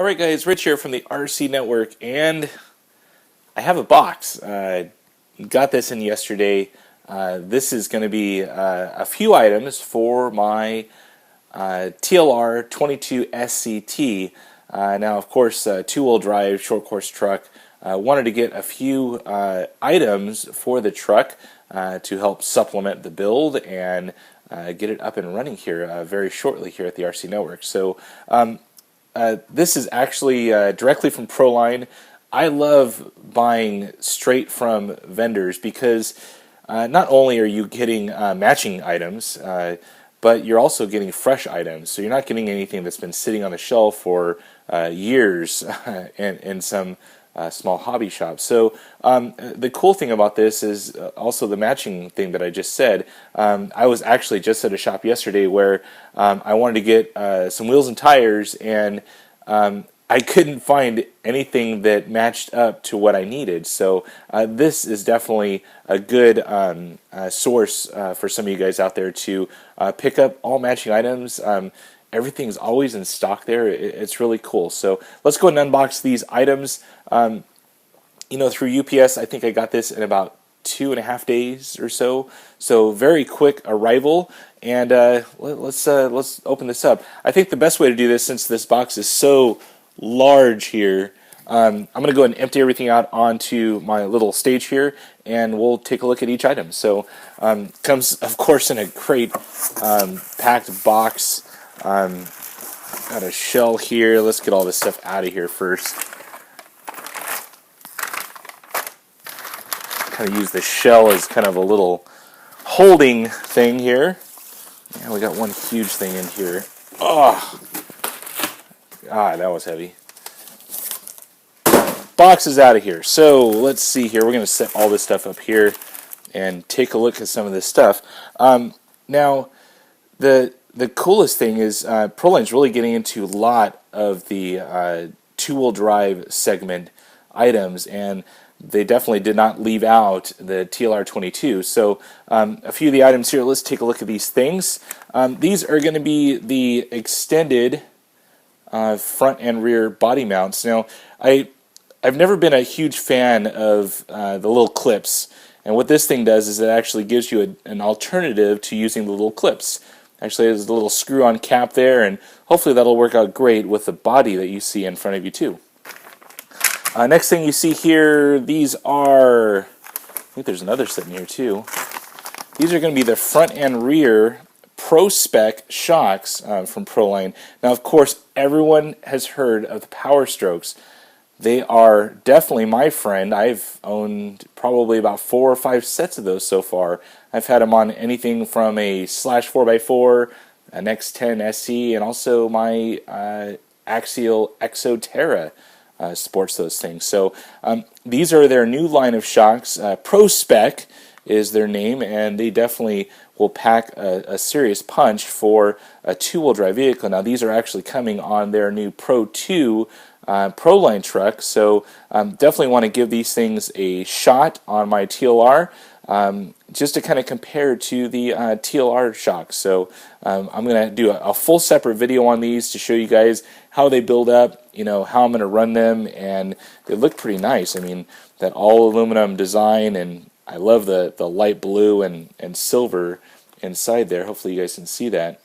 Alright guys, Rich here from the RCNetwork, and I have a box. Got this in yesterday. This is going to be a few items for my TLR 22 SCT. Now of course, two-wheel drive, short course truck. Wanted to get a few items for the truck to help supplement the build and get it up and running here very shortly here at the RCNetwork. So this is actually directly from Proline. I love buying straight from vendors because not only are you getting matching items, but you're also getting fresh items. So you're not getting anything that's been sitting on the shelf for years in some small hobby shop. So the cool thing about this is also the matching thing that I just said. I was actually just at a shop yesterday where I wanted to get some wheels and tires, and I couldn't find anything that matched up to what I needed. So this is definitely a good source for some of you guys out there to pick up all matching items. Everything's always in stock there. It's really cool. So let's go ahead and unbox these items. You know, through UPS, I think I got this in about 2.5 days or so. So very quick arrival. And let's open this up. I think the best way to do this, since this box is so large here, I'm going to go ahead and empty everything out onto my little stage here, and we'll take a look at each item. So comes, of course, in a great packed box. Got a shell here. Let's get all this stuff out of here first. Kind of use the shell as kind of a little holding thing here. Yeah, we got one huge thing in here. Oh, God, that was heavy. Box is out of here. So let's see here. We're going to set all this stuff up here and take a look at some of this stuff. Now, the coolest thing is Proline's really getting into a lot of the two-wheel drive segment items, and they definitely did not leave out the TLR 22. So a few of the items here, let's take a look at these things. These are going to be the extended front and rear body mounts. Now, I've never been a huge fan of the little clips, and what this thing does is it actually gives you an alternative to using the little clips. Actually, there's a little screw-on cap there, and hopefully that'll work out great with the body that you see in front of you too. Next thing you see here, these are, I think there's another set in here too. These are going to be the front and rear Pro-Spec shocks from Proline. Now, of course, everyone has heard of the Power Strokes. They are definitely my friend. I've owned probably about 4 or 5 sets of those so far. I've had them on anything from a Slash 4x4, an X10 SC, and also my Axial Exo Terra sports those things. So these are their new line of shocks. Pro-Spec is their name, and they definitely will pack a serious punch for a two-wheel drive vehicle. Now, these are actually coming on their new Pro 2 Proline truck, so definitely want to give these things a shot on my TLR, just to kind of compare to the TLR shocks. So I'm going to do a full separate video on these to show you guys how they build up, you know, how I'm going to run them, and they look pretty nice. I mean, that all aluminum design, and I love the light blue and silver inside there. Hopefully you guys can see that.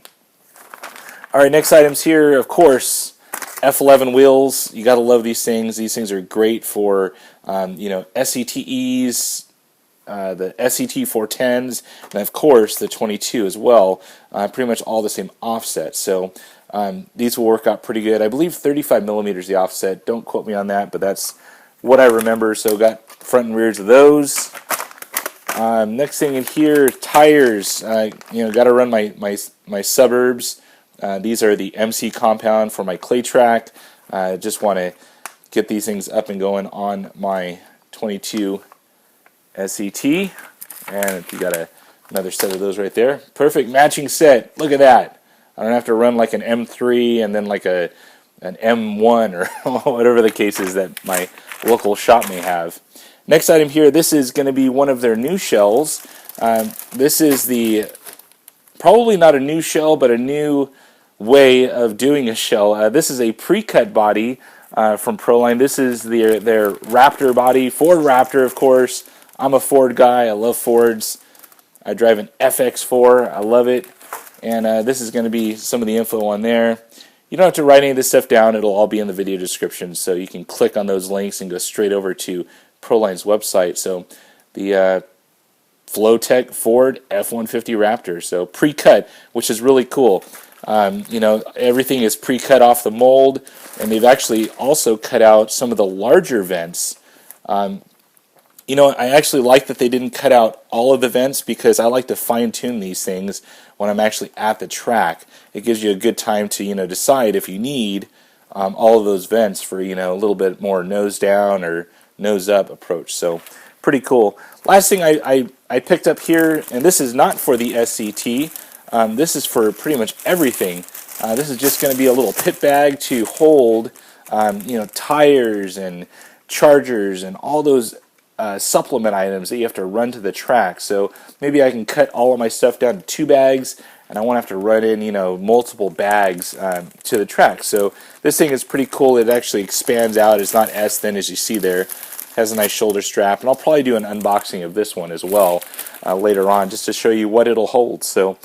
Alright, next items here, of course, F11 wheels. You gotta love these things. These things are great for you know, SCTEs, the SCT 410s, and of course the 22 as well. Pretty much all the same offset. So these will work out pretty good. I believe 35 millimeters the offset. Don't quote me on that, but that's what I remember. So got front and rears of those. Next thing in here, tires. You know, got to run my Suburbs. These are the MC compound for my clay track. Just want to get these things up and going on my 22 SCT. And you got another set of those right there. Perfect matching set. Look at that. I don't have to run like an M3 and then like an M1 or whatever the case is that my local shop may have. Next item here, this is going to be one of their new shells. This is probably not a new shell, but a new way of doing a shell. This is a pre-cut body from Proline. This is their Raptor body, Ford Raptor, of course. I'm a Ford guy. I love Fords. I drive an FX4. I love it. And this is going to be some of the info on there. You don't have to write any of this stuff down. It'll all be in the video description, so you can click on those links and go straight over to Proline's website. So the Flo-Tek Ford F-150 Raptor, so pre-cut, which is really cool. You know, everything is pre-cut off the mold, and they've actually also cut out some of the larger vents. You know, I actually like that they didn't cut out all of the vents, because I like to fine-tune these things when I'm actually at the track. It gives you a good time to, you know, decide if you need all of those vents for, you know, a little bit more nose down or nose up approach. So pretty cool. Last thing I picked up here, and this is not for the SCT. This is for pretty much everything. This is just going to be a little pit bag to hold, you know, tires and chargers and all those supplement items that you have to run to the track. So maybe I can cut all of my stuff down to 2 bags, and I won't have to run in, you know, multiple bags to the track. So this thing is pretty cool. It actually expands out. It's not as thin as you see there. Has a nice shoulder strap, and I'll probably do an unboxing of this one as well later on, just to show you what it'll hold. So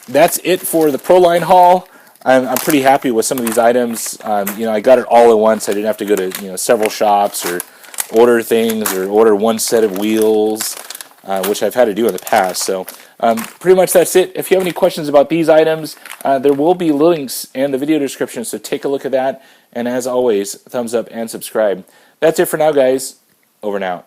that's it for the Proline haul. I'm pretty happy with some of these items. You know, I got it all at once. I didn't have to go to, you know, several shops or order things or order one set of wheels, which I've had to do in the past. So pretty much that's it. If you have any questions about these items, there will be links in the video description, so take a look at that. And as always, thumbs up and subscribe. That's it for now, guys. Over and out.